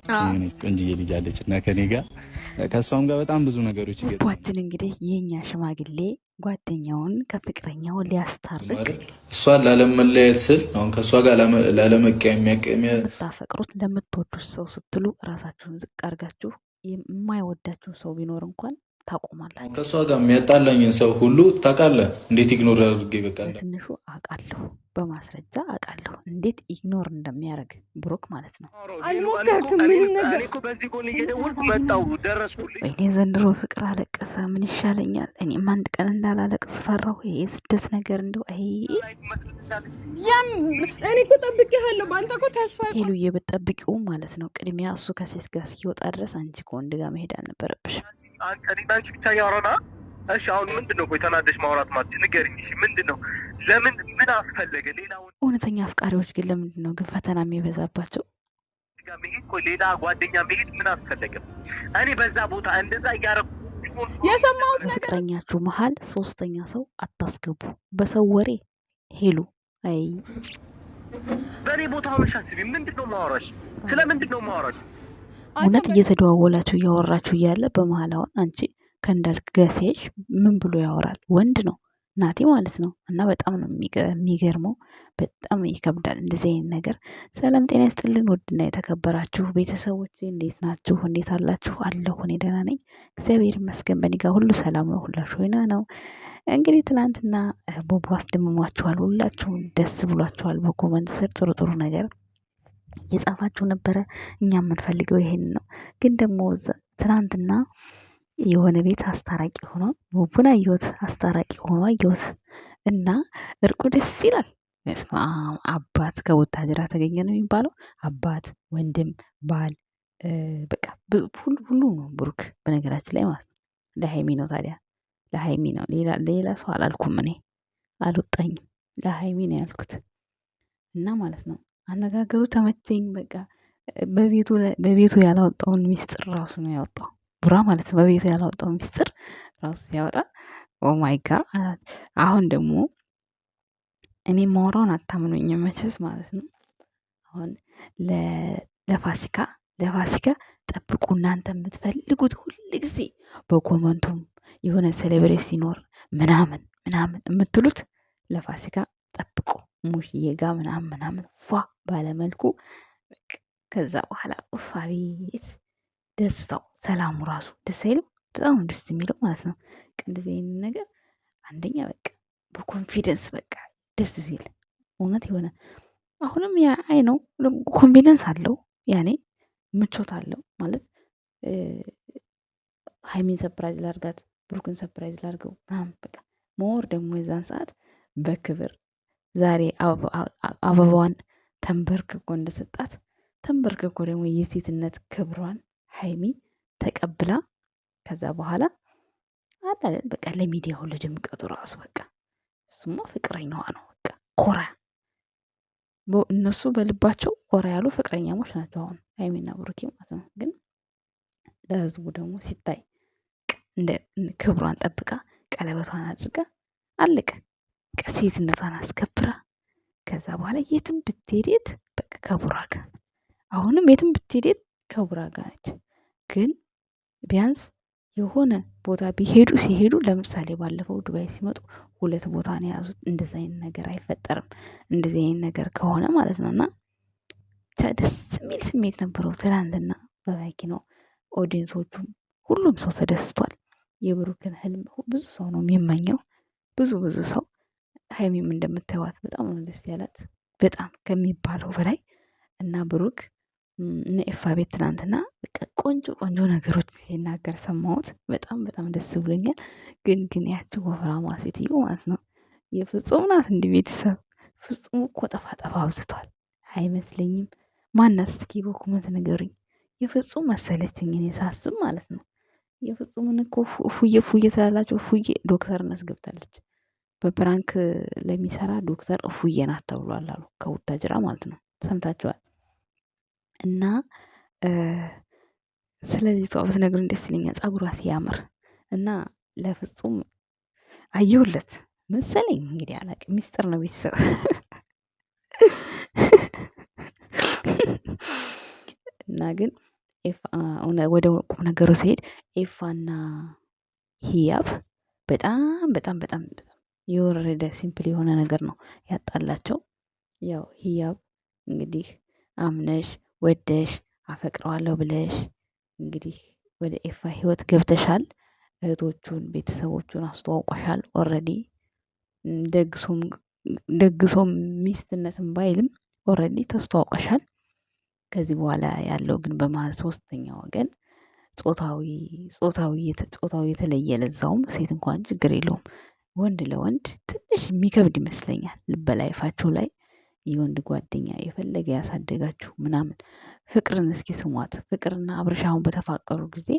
የሆነች ቆንጅዬ ልጅ አለች እና ከኔ ጋር ከእሷም ጋር በጣም ብዙ ነገሮች ቡቧችን እንግዲህ የኛ ሽማግሌ ጓደኛውን ከፍቅረኛው ሊያስታርቅ እሷን ላለመለየት ስል አሁን ከእሷ ጋር ላለመቀየሚያ የምታፈቅሩት ለምትወዱት ሰው ስትሉ ራሳችሁን ዝቅ አድርጋችሁ የማይወዳችሁ ሰው ቢኖር እንኳን ታቆማላችሁ። ከእሷ ጋር የሚያጣላኝን ሰው ሁሉ ታውቃለህ፣ እንዴት ኢግኖር አድርጌ ይበቃል። ትንሹ አውቃለሁ፣ በማስረጃ አውቃለሁ እንዴት ኢግኖር እንደሚያደርግ ብሩክ ማለት ነው። አልሞከርክም? ምንም ነገር እኔ እኮ በዚህ ጎን እየደወልኩ መጣሁ ደረስኩልኝ። እኔ ዘንድሮ ፍቅር አለቀሰ፣ ምን ይሻለኛል? እኔም አንድ ቀን እንዳላለቅስ ፈራሁ። ይሄ ስደት ነገር እንደው ያም እኔ እኮ ጠብቄሃለሁ፣ በአንተ እኮ ተስፋ ሄሉዬ ብትጠብቂው ማለት ነው። ቅድሚያ እሱ ከሴት ጋር እስኪወጣ ድረስ አንቺ ከወንድ ጋር መሄድ አልነበረብሽም። አንቺ ብቻ እያወራና እሺ፣ አሁን ምንድን ነው? ቆይ ተናደሽ ማውራት ማለት ንገሪኝ። እሺ ምንድን ነው? ለምን ምን አስፈለገ? ሌላ እውነተኛ አፍቃሪዎች ግን ለምንድን ነው ግን ፈተና የሚበዛባቸው? መሄድ ቆይ ሌላ ጓደኛ መሄድ ምን አስፈለገ? እኔ በዛ ቦታ እንደዛ እያረኩ የሰማሁት ነገር ፍቅረኛችሁ መሀል ሶስተኛ ሰው አታስገቡ በሰው ወሬ። ሄሉ አይ በእኔ ቦታ ሆነሽ አስቢ። ምንድን ነው ማውራሽ? ስለምንድን ነው ማውራሽ? እውነት እየተደዋወላችሁ እያወራችሁ እያለ በመሀል አሁን አንቺ ከእንዳልክ ጋር ሲሄሽ ምን ብሎ ያወራል? ወንድ ነው ናቲ ማለት ነው። እና በጣም ነው የሚገርመው። በጣም ይከብዳል እንደዚህ አይነት ነገር። ሰላም ጤና ይስጥልን ውድና የተከበራችሁ ቤተሰቦች እንዴት ናችሁ? እንዴት አላችሁ? አለሁ እኔ ደህና ነኝ እግዚአብሔር ይመስገን። በእኔ ጋር ሁሉ ሰላም ነው፣ ሁላችሁ ወይና ነው። እንግዲህ ትናንትና ቦቦ አስደምሟችኋል፣ ሁላችሁም ደስ ብሏችኋል። በኮመንት ስር ጥሩ ጥሩ ነገር እየጻፋችሁ ነበረ። እኛ የምንፈልገው ይሄን ነው። ግን ደግሞ ትናንትና የሆነ ቤት አስታራቂ ሆኖ ቦቦን አየሁት፣ አስታራቂ ሆኖ አየሁት እና እርቁ ደስ ይላል። አባት ከቡታጅራ ተገኘ ነው የሚባለው። አባት፣ ወንድም፣ ባል በቃ ሁሉ ነው ብሩክ። በነገራችን ላይ ማለት ነው ለሀይሚ ነው። ታዲያ ለሀይሚ ነው፣ ሌላ ሰው አላልኩም። እኔ አልወጣኝም፣ ለሀይሚ ነው ያልኩት እና ማለት ነው አነጋገሩ ተመቸኝ። በቃ በቤቱ ያላወጣውን ሚስጥር ራሱ ነው ያወጣው ቡራ ማለት ነው። በቤቱ ያላወጣውን ሚስጥር ራሱ ሲያወጣ ኦማይ ጋድ። አሁን ደግሞ እኔ ማወራውን አታምኑኝ መቼስ ማለት ነው። አሁን ለፋሲካ ጠብቁ እናንተ የምትፈልጉት ሁል ጊዜ በኮመንቱም የሆነ ሴሌብሬት ሲኖር ምናምን የምትሉት ለፋሲካ ጠብቁ። ሙሽዬ ጋ ምናምን ፏ ባለመልኩ ከዛ በኋላ ኡፍ አቤት ደስታው ሰላሙ ራሱ ደስ አይልም? በጣም ደስ የሚለው ማለት ነው። እንደዚህ አይነት ነገር አንደኛ በቃ በኮንፊደንስ በቃ ደስ ሲል እውነት የሆነ አሁንም ያ አይ ነው ኮንፊደንስ አለው፣ ያኔ ምቾት አለው ማለት ሀይሚን ሰፕራይዝ ላርጋት፣ ብሩክን ሰፕራይዝ ላርገው ምናምን በቃ ሞር ደግሞ የዛን ሰዓት በክብር ዛሬ አበባዋን ተንበርክኮ እንደሰጣት ተንበርክኮ ደግሞ የሴትነት ክብሯን ሀይሚ ተቀብላ ከዛ በኋላ አላለን በቃ ለሚዲያ ሁሉ ድምቀቱ ራሱ በቃ እሱማ ፍቅረኛዋ ነው። በቃ ኮራ እነሱ በልባቸው ኮራ ያሉ ፍቅረኛሞች ናቸው አሁን ሀይሚና ብሩኬ ማለት ነው። ግን ለህዝቡ ደግሞ ሲታይ እንደ ክብሯን ጠብቃ ቀለበቷን አድርጋ አለቀ። ሴትነቷን አስከብራ ከዛ በኋላ የትም ብትሄድ በቃ ከቡራ ጋር አሁንም የትም ብትሄድ ከቡራ ጋር ነች። ግን ቢያንስ የሆነ ቦታ ሲሄዱ ለምሳሌ ባለፈው ዱባይ ሲመጡ 2 ቦታ ነው የያዙት። እንደዚህ አይነት ነገር አይፈጠርም። እንደዚህ አይነት ነገር ከሆነ ማለት ነው። እና ደስ የሚል ስሜት ነበረው ትናንትና በመኪናው። ኦዲየንሶቹም ሁሉም ሰው ተደስቷል። የብሩክን ህልም ብዙ ሰው ነው የሚመኘው፣ ብዙ ሰው። ሀይሚም እንደምታዩት በጣም ነው ደስ ያላት፣ በጣም ከሚባለው በላይ እና ብሩክ እነ ኤፋ ቤት ትናንትና ቆንጆ ነገሮች ሲናገር ሰማሁት። በጣም ደስ ብሎኛል። ግን ያቺ ወፍራማ ሴትዮ ማለት ነው የፍጹም ናት። እንዲህ ቤተሰብ ፍጹም እኮ ጠፋ አብዝቷል። አይመስለኝም። ማናት እስኪ በኮመንት ንገሩኝ። የፍጹም መሰለችኝ እኔ ሳስብ ማለት ነው። የፍጹምን እኮ እፉዬ ትላላችሁ። እፉዬ ዶክተርነት ገብታለች። በፕራንክ ለሚሰራ ዶክተር እፉዬ ናት ተብሏል አሉ ከቡታጅራ ማለት ነው። ሰምታችኋል። እና ስለዚህ ሰው ብትነግሩኝ ደስ ይለኛል። ጸጉሯ ሲያምር እና ለፍጹም አየሁለት መሰለኝ። እንግዲህ አላውቅም፣ ሚስጥር ነው ቤተሰብ። እና ግን ወደ ቁም ነገሩ ሲሄድ ኤፋና ሂያብ በጣም በጣም በጣም በጣም የወረደ ሲምፕል የሆነ ነገር ነው ያጣላቸው። ያው ሂያብ እንግዲህ አምነሽ ወደሽ አፈቅረዋለሁ ብለሽ እንግዲህ ወደ ኤፋ ህይወት ገብተሻል። እህቶቹን ቤተሰቦቹን አስተዋውቋሻል። ኦልሬዲ ደግሶም ሚስትነትን ባይልም ኦልሬዲ ተስተዋውቋሻል። ከዚህ በኋላ ያለው ግን በመሀል ሶስተኛ ወገን ጾታዊ የተለየ ለዛውም ሴት እንኳን ችግር የለውም። ወንድ ለወንድ ትንሽ የሚከብድ ይመስለኛል። በላይፋችሁ ላይ የወንድ ጓደኛ የፈለገ ያሳደጋችሁ ምናምን ፍቅርን እስኪ ስሟት። ፍቅርና አብርሽ አሁን በተፋቀሩ ጊዜ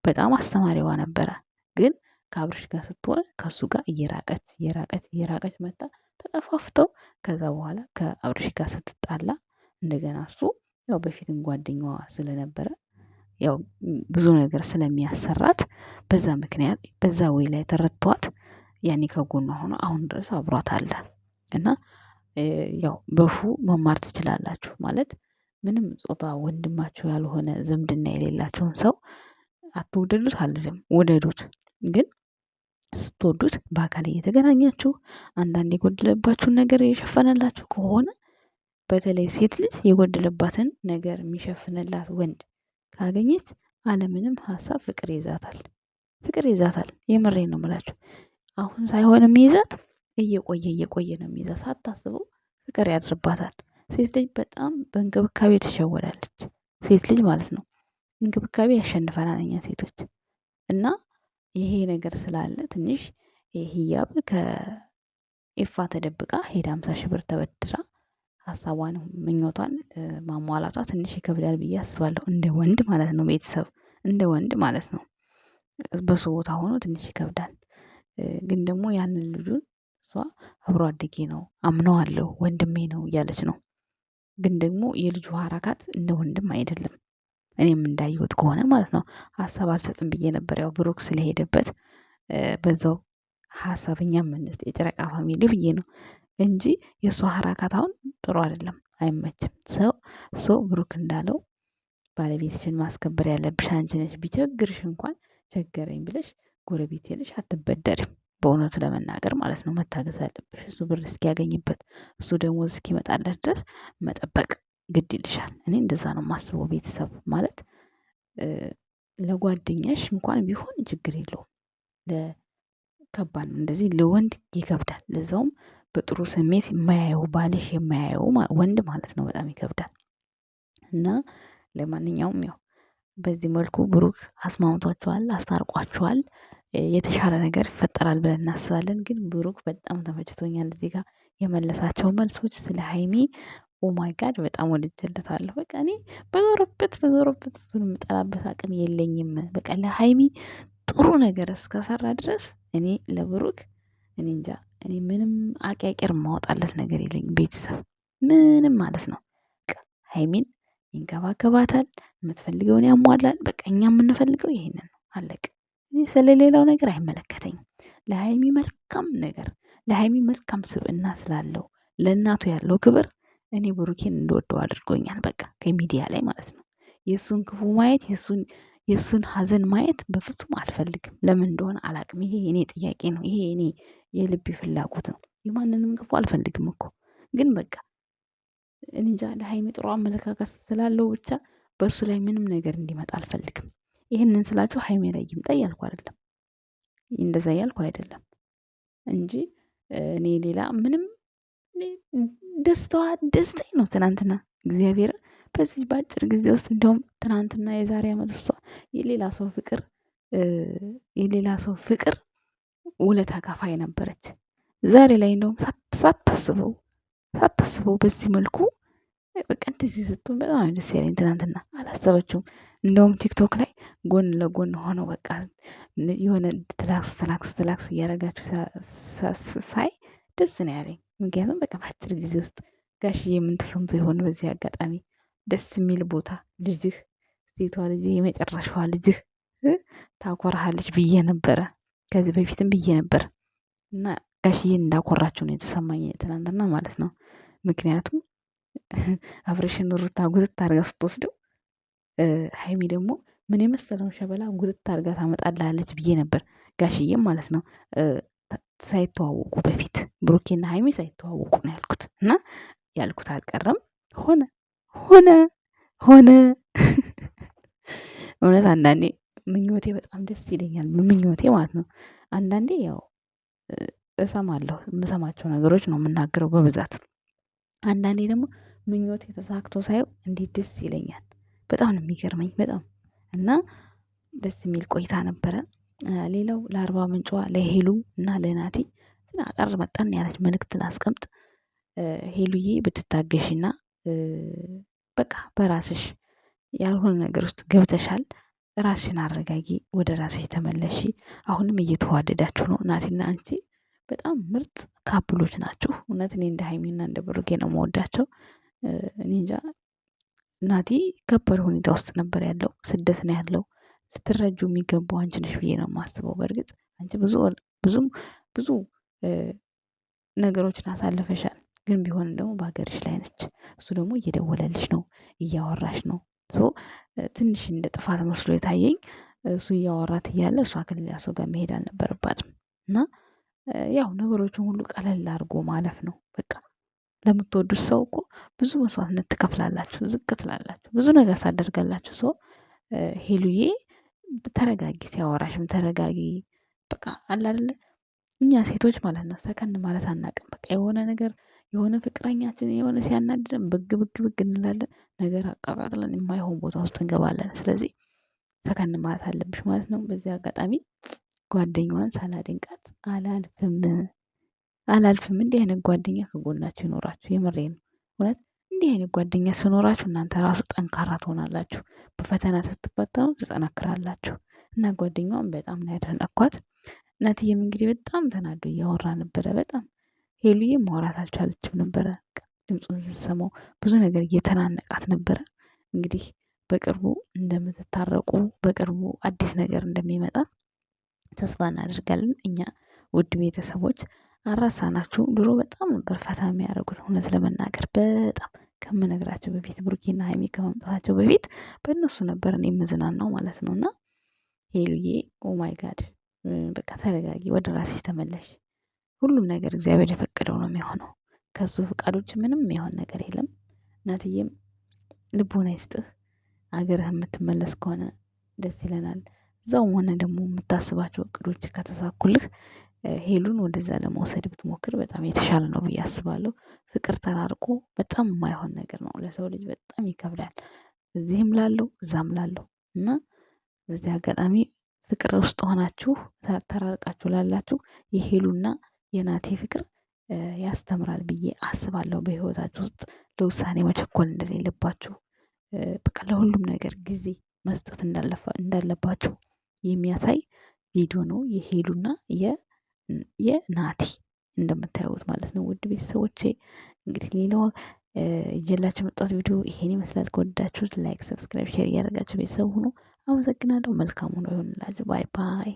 በጣም አስተማሪዋ ነበረ። ግን ከአብርሽ ጋር ስትሆን ከሱ ጋር እየራቀች መጣ። ተጠፋፍተው ከዛ በኋላ ከአብርሽ ጋር ስትጣላ እንደገና እሱ ያው በፊትም ጓደኛዋ ስለነበረ ያው ብዙ ነገር ስለሚያሰራት በዛ ምክንያት በዛ ወይ ላይ ተረቷት ያኔ ከጎኗ ሆኖ አሁን ድረስ አብሯት አለ። እና ያው በፉ መማር ትችላላችሁ ማለት ምንም ጾታ ወንድማችሁ ያልሆነ ዝምድና የሌላቸውን ሰው አትውደዱት አልልም፣ ውደዱት። ግን ስትወዱት በአካል እየተገናኛችሁ አንዳንድ የጎደለባችሁን ነገር የሸፈነላችሁ ከሆነ በተለይ ሴት ልጅ የጎደለባትን ነገር የሚሸፍንላት ወንድ ካገኘች አለምንም ሀሳብ ፍቅር ይዛታል። የምሬን ነው የምላችሁ። አሁን ሳይሆን የሚይዛት እየቆየ ነው የሚይዛት። ሳታስበው ፍቅር ያድርባታል። ሴት ልጅ በጣም በእንክብካቤ ትሸወዳለች። ሴት ልጅ ማለት ነው እንክብካቤ ያሸንፈናል እኛ ሴቶች። እና ይሄ ነገር ስላለ ትንሽ ሂያብ ከኤፋ ተደብቃ ሄዳ 50 ሺህ ብር ተበድራ ሀሳቧን ምኞቷን ማሟላቷ ትንሽ ይከብዳል ብዬ አስባለሁ። እንደ ወንድ ማለት ነው ቤተሰብ እንደ ወንድ ማለት ነው። በሱ ቦታ ሆኖ ትንሽ ይከብዳል። ግን ደግሞ ያንን ልጁን እሷ አብሮ አደጌ ነው አምነዋለሁ ወንድሜ ነው እያለች ነው። ግን ደግሞ የልጁ ሀራካት እንደ ወንድም አይደለም። እኔም እንዳየሁት ከሆነ ማለት ነው። ሀሳብ አልሰጥም ብዬ ነበር ያው ብሩክ ስለሄደበት በዛው ሀሳብ እኛም እንስጥ የጨረቃ ፋሚሊ ብዬ ነው እንጂ የእሷ ሀራካት አሁን ጥሩ አይደለም፣ አይመችም። ሰው ብሩክ እንዳለው ባለቤትሽን ማስከበር ያለብሽ አንቺ ነሽ። ቢቸግርሽ እንኳን ቸገረኝ ብለሽ ጎረቤት ሄደሽ አትበደርም። በእውነቱ ለመናገር ማለት ነው መታገዝ አለብሽ። እሱ ብር እስኪያገኝበት እሱ ደሞዝ እስኪመጣለት ድረስ መጠበቅ ግድ ይልሻል። እኔ እንደዛ ነው የማስበው። ቤተሰብ ማለት ለጓደኛሽ እንኳን ቢሆን ችግር የለውም። ከባድ ነው እንደዚህ ለወንድ ይከብዳል። ለዛውም በጥሩ ስሜት የማያየው ባልሽ የማያየው ወንድ ማለት ነው በጣም ይከብዳል። እና ለማንኛውም ያው በዚህ መልኩ ብሩክ አስማምቷቸዋል፣ አስታርቋቸዋል። የተሻለ ነገር ይፈጠራል ብለን እናስባለን። ግን ብሩክ በጣም ተመችቶኛል። እዚህ ጋር የመለሳቸው መልሶች ስለ ሀይሚ ኦማይ ጋድ በጣም ወድጀለታለሁ። በቃ እኔ በዞረበት እሱን የምጠላበት አቅም የለኝም። በቃ ለሀይሚ ጥሩ ነገር እስከሰራ ድረስ እኔ ለብሩክ እኔ እንጃ እኔ ምንም አቂያቂር ማወጣለት ነገር የለኝም። ቤተሰብ ምንም ማለት ነው። ሀይሚን ይንከባከባታል፣ የምትፈልገውን ያሟላል። በቃ እኛ የምንፈልገው ይሄንን ነው። አለቅ። እኔ ስለሌላው ነገር አይመለከተኝም። ለሀይሚ መልካም ነገር ለሀይሚ መልካም ስብዕና ስላለው ለእናቱ ያለው ክብር እኔ ብሩኬን እንደወደው አድርጎኛል። በቃ ከሚዲያ ላይ ማለት ነው። የእሱን ክፉ ማየት የእሱን ሀዘን ማየት በፍጹም አልፈልግም። ለምን እንደሆነ አላቅም። ይሄ እኔ ጥያቄ ነው። ይሄ እኔ የልቤ ፍላጎት ነው። የማንንም ክፉ አልፈልግም እኮ ግን በቃ እንጃ ለሀይሚ ጥሩ አመለካከት ስላለው ብቻ በእሱ ላይ ምንም ነገር እንዲመጣ አልፈልግም። ይህንን ስላችሁ ሀይሚ ላይ ይምጣ እያልኩ አይደለም፣ እንደዛ እያልኩ አይደለም እንጂ እኔ ሌላ ምንም ደስታኝ ነው። ትናንትና እግዚአብሔር በዚህ በአጭር ጊዜ ውስጥ እንደውም ትናንትና የዛሬ ዓመት እሷ የሌላ ሰው ፍቅር ውለታ ከፋይ ነበረች። ዛሬ ላይ እንደውም ሳታስበው በዚህ መልኩ በቃ እንደዚህ ስትሆን በጣም ደስ ያለኝ። ትናንትና አላሰበችውም። እንደውም ቲክቶክ ላይ ጎን ለጎን ሆነው በቃ የሆነ ትላክስ እያደረጋችሁ ሳይ ደስ ነው ያለኝ። ምክንያቱም በቃ በአጭር ጊዜ ውስጥ ጋሽዬ ምን ተሰምቶ የሆነ በዚህ አጋጣሚ ደስ የሚል ቦታ ልጅህ ሴቷ ልጅህ የመጨረሻዋ ልጅህ ታኮራሃለች ብዬ ነበረ። ከዚህ በፊትም ብዬ ነበር እና ጋሽዬን እንዳኮራችሁ ነው የተሰማኝ ትናንትና ማለት ነው። ምክንያቱም አብሬሽን ሩታ ጉትት አድርጋ ስትወስደው ሀይሚ ደግሞ ምን የመሰለውን ሸበላ ጉትት አድርጋ ታመጣልሃለች ብዬ ነበር። ጋሽዬም ማለት ነው ሳይተዋወቁ በፊት ብሩኬና ሀይሚ ሳይተዋወቁ ነው ያልኩት እና ያልኩት አልቀረም ሆነ ሆነ ሆነ። እውነት አንዳንዴ ምኞቴ በጣም ደስ ይለኛል። ምኞቴ ማለት ነው አንዳንዴ ያው እሰማለሁ የምሰማቸው ነገሮች ነው የምናገረው በብዛት። አንዳንዴ ደግሞ ምኞቴ ተሳክቶ ሳየው እንዴት ደስ ይለኛል። በጣም ነው የሚገርመኝ በጣም እና ደስ የሚል ቆይታ ነበረ። ሌላው ለአርባ ምንጯ ለሄሉ እና ለናቲ አጠር መጠን ያለች መልእክት ላስቀምጥ። ሄሉዬ ብትታገሽና በቃ በራስሽ ያልሆነ ነገር ውስጥ ገብተሻል። ራስሽን አረጋጊ፣ ወደ ራስሽ ተመለሺ። አሁንም እየተዋደዳችሁ ነው። ናቲና አንቺ በጣም ምርጥ ካፕሎች ናችሁ። እውነት እኔ እንደ ሀይሚና እንደ ብሩኬ ነው የምወዳቸው። እኔ እንጃ ናቲ ከባድ ሁኔታ ውስጥ ነበር ያለው፣ ስደት ነው ያለው። ልትረጁ የሚገባው አንቺ ነሽ ብዬ ነው የማስበው። በእርግጥ አንቺ ብዙ ነገሮችን አሳልፈሻል፣ ግን ቢሆንም ደግሞ በሀገርሽ ላይ ነች። እሱ ደግሞ እየደወለልሽ ነው፣ እያወራሽ ነው። ትንሽ እንደ ጥፋት መስሎ የታየኝ እሱ እያወራት እያለ እሷ ከሌላ ሰው ጋር መሄድ አልነበረባትም። እና ያው ነገሮችን ሁሉ ቀለል አድርጎ ማለፍ ነው በቃ። ለምትወዱት ሰው እኮ ብዙ መስዋዕትነት ትከፍላላችሁ፣ ዝቅ ትላላችሁ፣ ብዙ ነገር ታደርጋላችሁ። ሰው ሄሉዬ ተረጋጊ፣ ሲያወራሽም ተረጋጊ። በቃ አለ አይደለ እኛ ሴቶች ማለት ነው ሰከን ማለት አናውቅም። በቃ የሆነ ነገር የሆነ ፍቅረኛችን የሆነ ሲያናድደን ብግ ብግ ብግ እንላለን። ነገር አቀጣጥለን የማይሆን ቦታ ውስጥ እንገባለን። ስለዚህ ሰከን ማለት አለብሽ ማለት ነው። በዚህ አጋጣሚ ጓደኛዋን ሳላደንቃት አላልፍም። እንዲህ አይነት ጓደኛ ከጎናችሁ ይኖራችሁ። የምሬ ነው። እውነት እንዲህ አይነት ጓደኛ ስኖራችሁ እናንተ ራሱ ጠንካራ ትሆናላችሁ። በፈተና ስትፈተኑ ትጠነክራላችሁ። እና ጓደኛዋን በጣም ነው ያደነኳት። እናትዬም እንግዲህ በጣም ተናዶ እያወራ ነበረ። በጣም ሄሉዬ ማውራት አልቻለችም ነበረ። ድምፁን ስትሰማው ብዙ ነገር እየተናነቃት ነበረ። እንግዲህ በቅርቡ እንደምትታረቁ በቅርቡ አዲስ ነገር እንደሚመጣ ተስፋ እናደርጋለን። እኛ ውድ ቤተሰቦች አራሳናችሁ። ድሮ በጣም ነበር ፈታ የሚያደርጉን እውነት ለመናገር በጣም ከምነግራቸው በፊት ብሩኬና ሀይሚ ከመምጣታቸው በፊት በእነሱ ነበር እኔ የምዝናናው ማለት ነው። እና ሄሉዬ ኦማይ ጋድ በቃ ተረጋጊ፣ ወደ ራስሽ ተመለሽ። ሁሉም ነገር እግዚአብሔር የፈቀደው ነው የሚሆነው። ከሱ ፍቃድ ውጭ ምንም የሚሆን ነገር የለም። እናትዬም ልቦና ይስጥህ። አገርህ የምትመለስ ከሆነ ደስ ይለናል። እዛውም ሆነ ደግሞ የምታስባቸው እቅዶች ከተሳኩልህ ሄሉን ወደዛ ለመውሰድ ብትሞክር በጣም የተሻለ ነው ብዬ አስባለሁ። ፍቅር ተራርቆ በጣም የማይሆን ነገር ነው። ለሰው ልጅ በጣም ይከብዳል። እዚህም ላለው እዛም ላለው እና በዚህ አጋጣሚ ፍቅር ውስጥ ሆናችሁ ተራርቃችሁ ላላችሁ የሄሉና የናቴ ፍቅር ያስተምራል ብዬ አስባለሁ። በህይወታችሁ ውስጥ ለውሳኔ መቸኮል እንደሌለባችሁ፣ በቃ ለሁሉም ነገር ጊዜ መስጠት እንዳለባችሁ የሚያሳይ ቪዲዮ ነው የሄሉና የናቲ እንደምታዩት ማለት ነው። ውድ ቤተሰቦቼ እንግዲህ ሌላው ይዤላችሁ የመጣሁት ቪዲዮ ይሄን ይመስላል። ከወደዳችሁት ላይክ፣ ሰብስክራይብ፣ ሼር እያደረጋችሁ ቤተሰብ ሁኑ። አመሰግናለሁ። መልካም ሆኖ ይሆንላችሁ። ባይ ባይ።